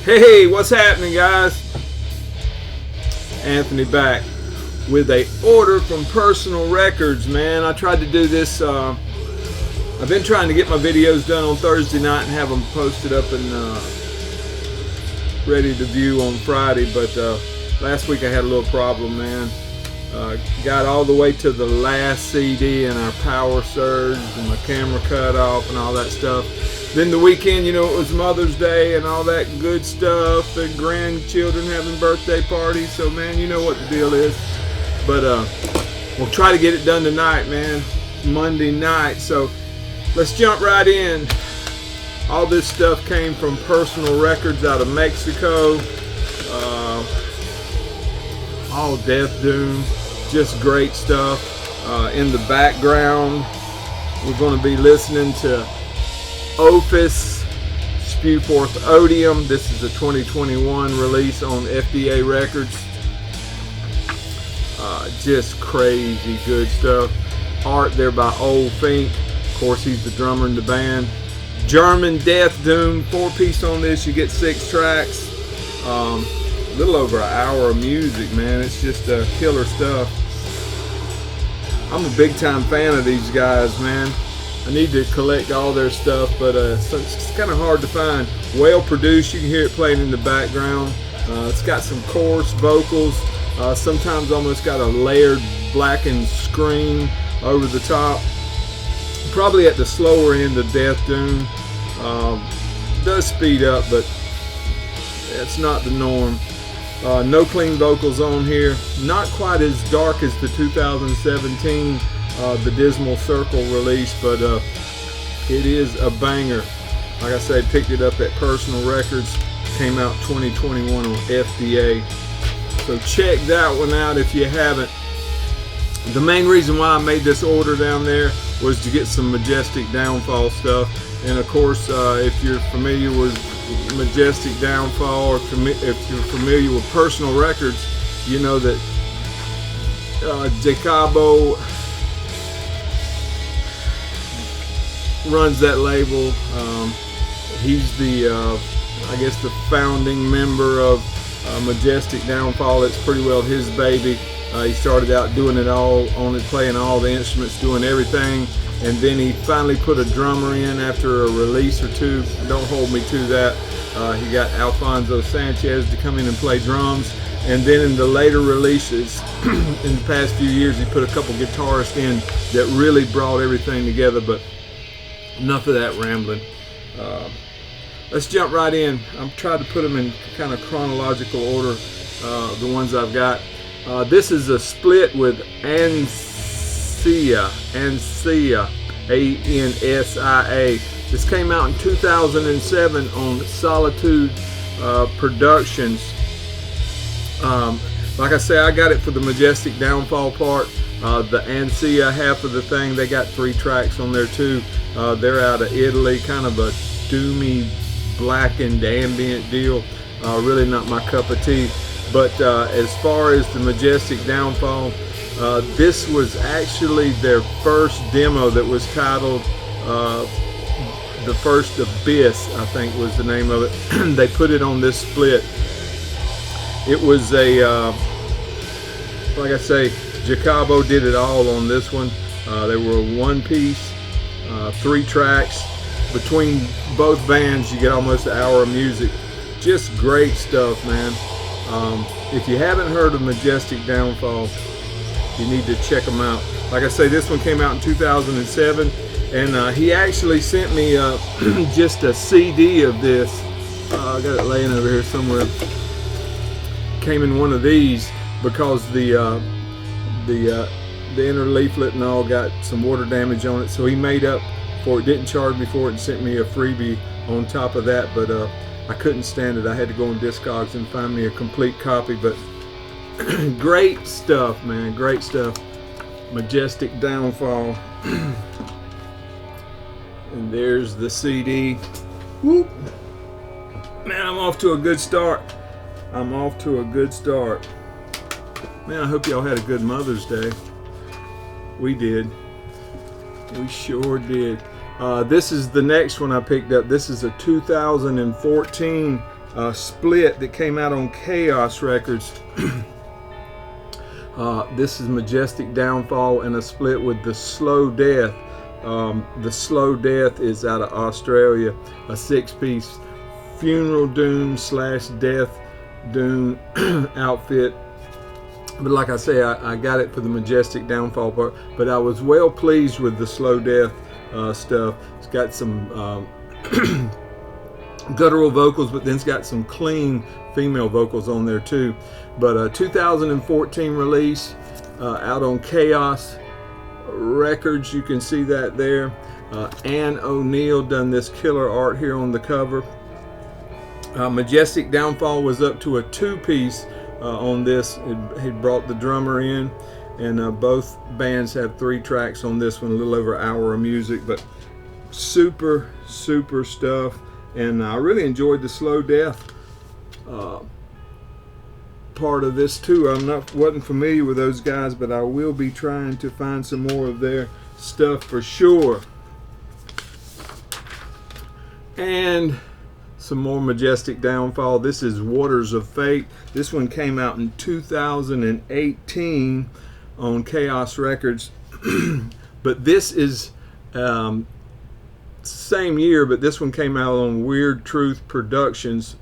Hey, what's happening, guys? Anthony back with a order from Personal Records, man. I tried to do this. I've been trying to get my videos done on Thursday night and have them posted up and ready to view on Friday, but last week I had a little problem, man. Got all the way to the last CD and our power surged and my camera cut off and all that stuff. Then the weekend, you know, it was Mother's Day and all that good stuff, and grandchildren having birthday parties, so man, you know what the deal is. But we'll try to get it done tonight, man. Monday night, so let's jump right in. All this stuff came from Personal Records out of Mexico. All Death Doom, just great stuff. In the background, we're going to be listening to Ophis, Spew Forth Odium. This is a 2021 release on FDA Records. Just crazy good stuff. Art there by Old Fink. Of course, he's the drummer in the band. German Death Doom, 4-piece on this. You get 6 tracks. A little over an hour of music, man. It's just killer stuff. I'm a big time fan of these guys, man. I need to collect all their stuff, but it's kind of hard to find. Well produced, you can hear it playing in the background. It's got some coarse vocals, sometimes almost got a layered blackened screen over the top. Probably at the slower end of Death Doom. Does speed up, but it's not the norm. No clean vocals on here. Not quite as dark as the 2017 the Dismal Circle release, but it is a banger. Like I said, picked it up at Personal Records. Came out 2021 on FDA. So check that one out if you haven't. The main reason why I made this order down there was to get some Majestic Downfall stuff. And of course, if you're familiar with Majestic Downfall, or if you're familiar with Personal Records, you know that Jacobo runs that label. He's the, I guess, the founding member of Majestic Downfall. It's pretty well his baby. He started out doing it all on it, playing all the instruments, doing everything, and then he finally put a drummer in after a release or two. Don't hold me to that. He got Alfonso Sanchez to come in and play drums, and then in the later releases in the past few years, he put a couple guitarists in that really brought everything together. But enough of that rambling. Let's jump right in. I'm trying to put them in kind of chronological order, the ones I've got. This is a split with Ansia, A-N-S-I-A. This came out in 2007 on Solitude Productions. Like I say, I got it for the Majestic Downfall part. The Ansia half of the thing, they got 3 tracks on there too. They're out of Italy, kind of a doomy, blackened ambient deal. Really not my cup of tea. But as far as the Majestic Downfall, this was actually their first demo that was titled The First Abyss, I think was the name of it. They put it on this split. It was a, like I say, Jacobo did it all on this one. They were a 1-piece, 3 tracks. Between both bands, you get almost an hour of music. Just great stuff, man. If you haven't heard of Majestic Downfall, you need to check them out. Like I say, this one came out in 2007, and he actually sent me just a CD of this. I got it laying over here somewhere. Came in one of these because the inner leaflet and all got some water damage on it, so he made up for it, didn't charge me for it, and sent me a freebie on top of that. But I couldn't stand it. I had to go on Discogs and find me a complete copy. But great stuff, man, great stuff. Majestic Downfall. And there's the CD. Whoop. Man, I'm off to a good start. I'm off to a good start. Man, I hope y'all had a good Mother's Day. We did. We sure did. This is the next one I picked up. This is a 2014 split that came out on Chaos Records. This is Majestic Downfall and a split with the Slow Death. The Slow Death is out of Australia, a 6-piece funeral doom / death doom outfit. But like I say, I got it for the Majestic Downfall part, but I was well pleased with the Slow Death stuff. It's got some guttural vocals, but then it's got some clean female vocals on there too. But a 2014 release out on Chaos Records. You can see that there. Ann O'Neill done this killer art here on the cover. Majestic Downfall was up to a 2-piece on this. He brought the drummer in, and both bands have 3 tracks on this one, a little over an hour of music, but super stuff. And I really enjoyed the Slow Death part of this too. Wasn't familiar with those guys, but I will be trying to find some more of their stuff for sure. And some more Majestic Downfall. This is Waters of Fate. This one came out in 2018 on Chaos Records. But this is same year, but this one came out on Weird Truth Productions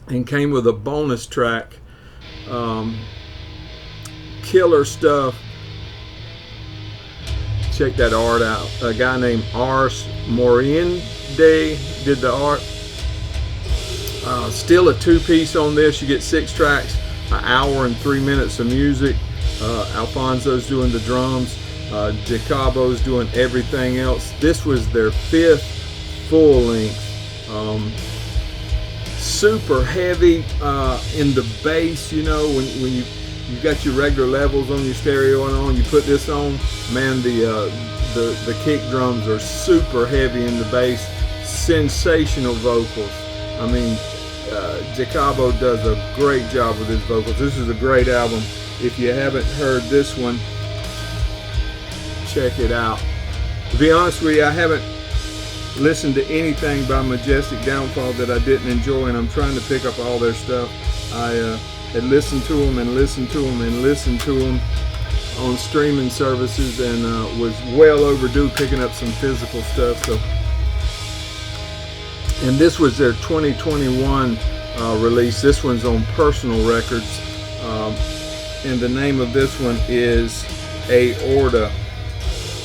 and came with a bonus track. Killer stuff. Check that art out. A guy named Ars Moriende did the art. Still a 2-piece on this. You get 6 tracks, an hour and 3 minutes of music. Alfonso's doing the drums. Jacobo's doing everything else. This was their 5th full length. Super heavy in the bass. You know, when you got your regular levels on your stereo and on, you put this on, man, the kick drums are super heavy in the bass. Sensational vocals. I mean, Jacobo does a great job with his vocals. This is a great album. If you haven't heard this one, check it out. To be honest with you, I haven't listened to anything by Majestic Downfall that I didn't enjoy, and I'm trying to pick up all their stuff. I had listened to them and listened to them and listened to them on streaming services, and was well overdue picking up some physical stuff. So, and this was their 2021 release. This one's on Personal Records, and the name of this one is Aorta.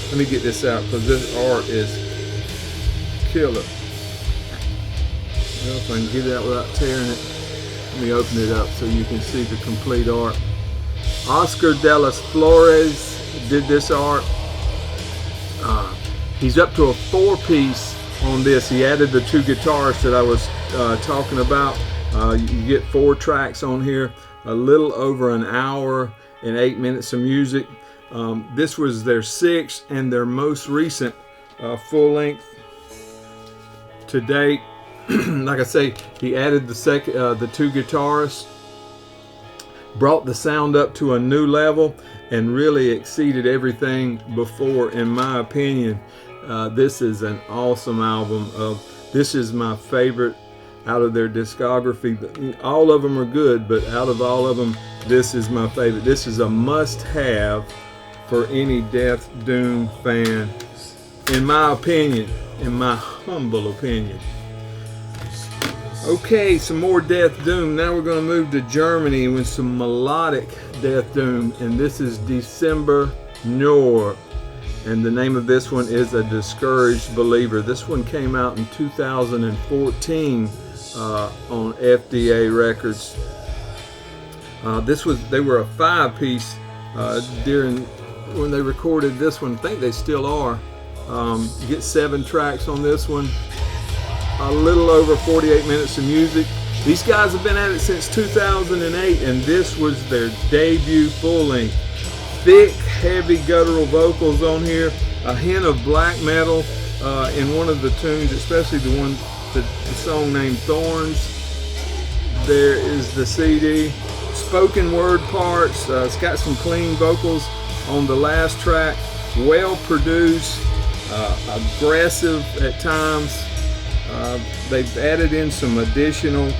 Let me get this out because this art is killer. Well, if I can get it out without tearing it, let me open it up so you can see the complete art. Oscar de las Flores did this art. He's up to a 4-piece on this. He added the 2 guitarists that I was talking about. You get 4 tracks on here, a little over an hour and 8 minutes of music. This was their 6th and their most recent full length to date. Like I say, he added the 2 guitarists, brought the sound up to a new level, and really exceeded everything before, in my opinion. This is an awesome album. This is my favorite out of their discography. All of them are good, but out of all of them, this is my favorite. This is a must-have for any Death Doom fan, in my opinion, in my humble opinion. Okay, some more Death Doom. Now we're going to move to Germany with some melodic Death Doom, and this is Decembre Noir, and the name of this one is A Discouraged Believer. This one came out in 2014 on FDA Records. They were a 5-piece when they recorded this one. I think they still are. You get 7 tracks on this one, a little over 48 minutes of music. These guys have been at it since 2008, and this was their debut full length. Thick, heavy guttural vocals on here, a hint of black metal in one of the tunes, especially the song named Thorns. There is the CD. Spoken word parts. It's got some clean vocals on the last track. Well produced, aggressive at times. They've added in some additional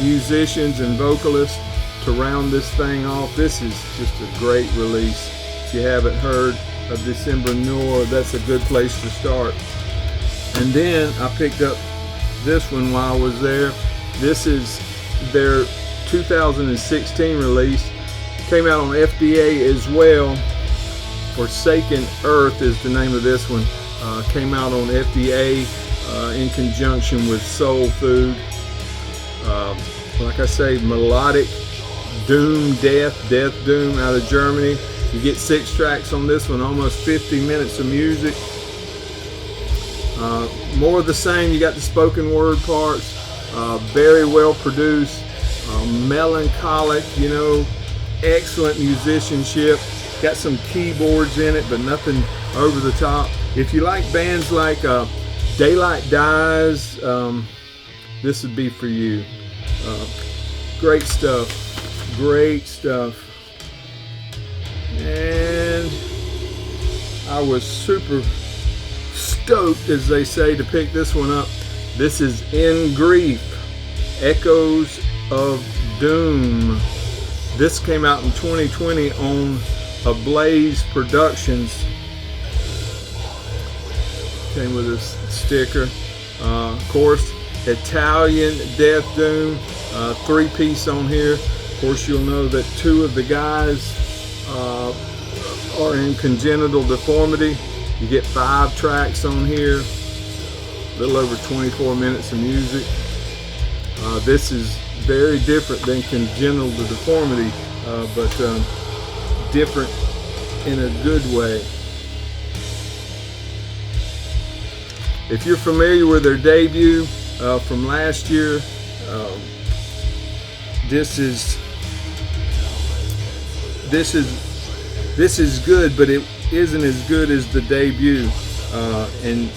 musicians and vocalists to round this thing off. This is just a great release. If you haven't heard of Decembre Noir, that's a good place to start. And then I picked up this one while I was there. This is their 2016 release. Came out on FDA as well. Forsaken Earth is the name of this one. Came out on FDA in conjunction with Soul Food. Like I say, melodic doom, death doom out of Germany. You get 6 tracks on this one, almost 50 minutes of music. More of the same. You got the spoken word parts. Very well produced, melancholic, you know, excellent musicianship. Got some keyboards in it, but nothing over the top. If you like bands like Daylight Dies, this would be for you. Great stuff. Great stuff. And I was super stoked, as they say, to pick this one up. This is In Grief, Echoes of Doom. This came out in 2020 on Ablaze Productions. Came with a sticker. Of course, Italian Death Doom, 3-piece on here. Of course, you'll know that 2 of the guys are in congenital deformity. You get 5 tracks on here. A little over 24 minutes of music. This is very different than congenital deformity, but different in a good way. If you're familiar with their debut from last year, this is good, but it isn't as good as the debut, and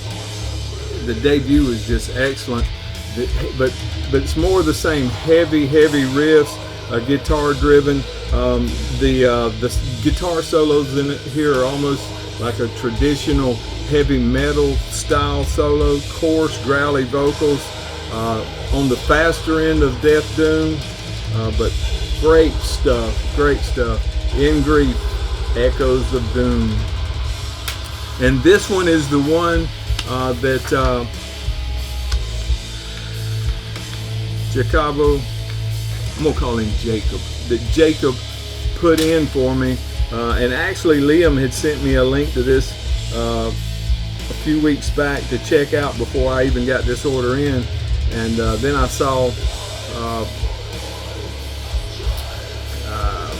the debut is just excellent. But it's more of the same heavy riffs, guitar driven. The guitar solos in it here are almost like a traditional heavy metal style solo, coarse, growly vocals, on the faster end of Death Doom, but great stuff. In Grief, Echoes of Doom. And this one is the one that Jacobo, I'm gonna call him Jacob, that Jacob put in for me, and actually Liam had sent me a link to this a few weeks back to check out before I even got this order in, and then I saw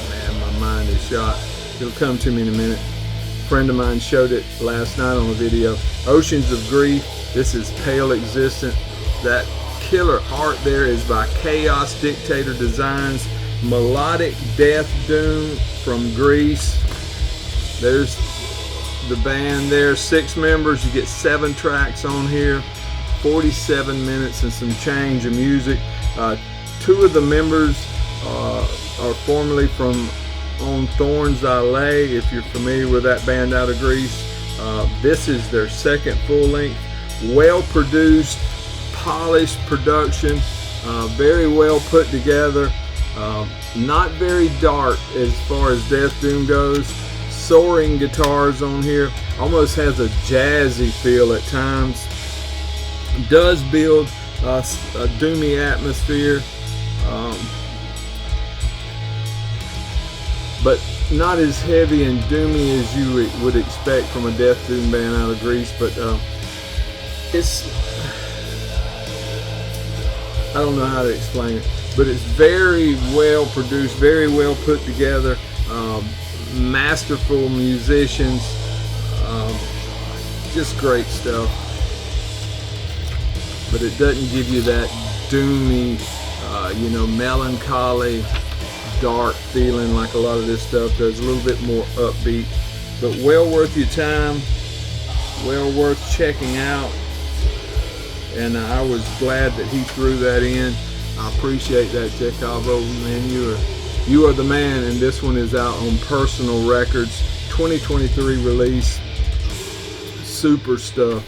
man, my mind is shot. It'll come to me in a minute. A friend of mine showed it last night on a video. Oceans of Grief. This is Pale Existent. That killer art there is by Chaos Dictator Designs. Melodic Death Doom from Greece. There's the band there. 6 members. You get 7 tracks on here. 47 minutes and some change of music. 2 of the members are formerly from On Thorns I Lay, if you're familiar with that band out of Greece. This is their 2nd full length. Well produced, polished production, very well put together, not very dark as far as Death Doom goes. Soaring guitars on here, almost has a jazzy feel at times. Does build a doomy atmosphere, but not as heavy and doomy as you would expect from a Death Doom band out of Greece. But it's, I don't know how to explain it, but it's very well produced, very well put together, masterful musicians, just great stuff. But it doesn't give you that doomy, melancholy, dark feeling like a lot of this stuff does. A little bit more upbeat, but well worth your time, well worth checking out. And I was glad that he threw that in. I appreciate that, Jacobo, man. You are the man. And this one is out on Personal Records, 2023 release. Super stuff.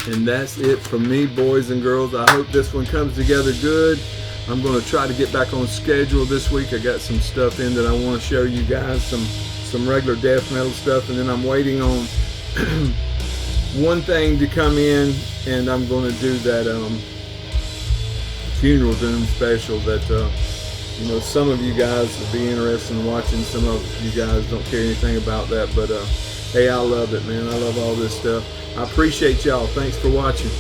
And that's it from me, boys and girls. I hope this one comes together good. I'm going to try to get back on schedule this week. I got some stuff in that I want to show you guys, some regular death metal stuff, and then I'm waiting on one thing to come in, and I'm going to do that Funeral Doom special that you know, some of you guys will be interested in watching. Some of you guys don't care anything about that, but hey, I love it, man. I love all this stuff. I appreciate y'all. Thanks for watching.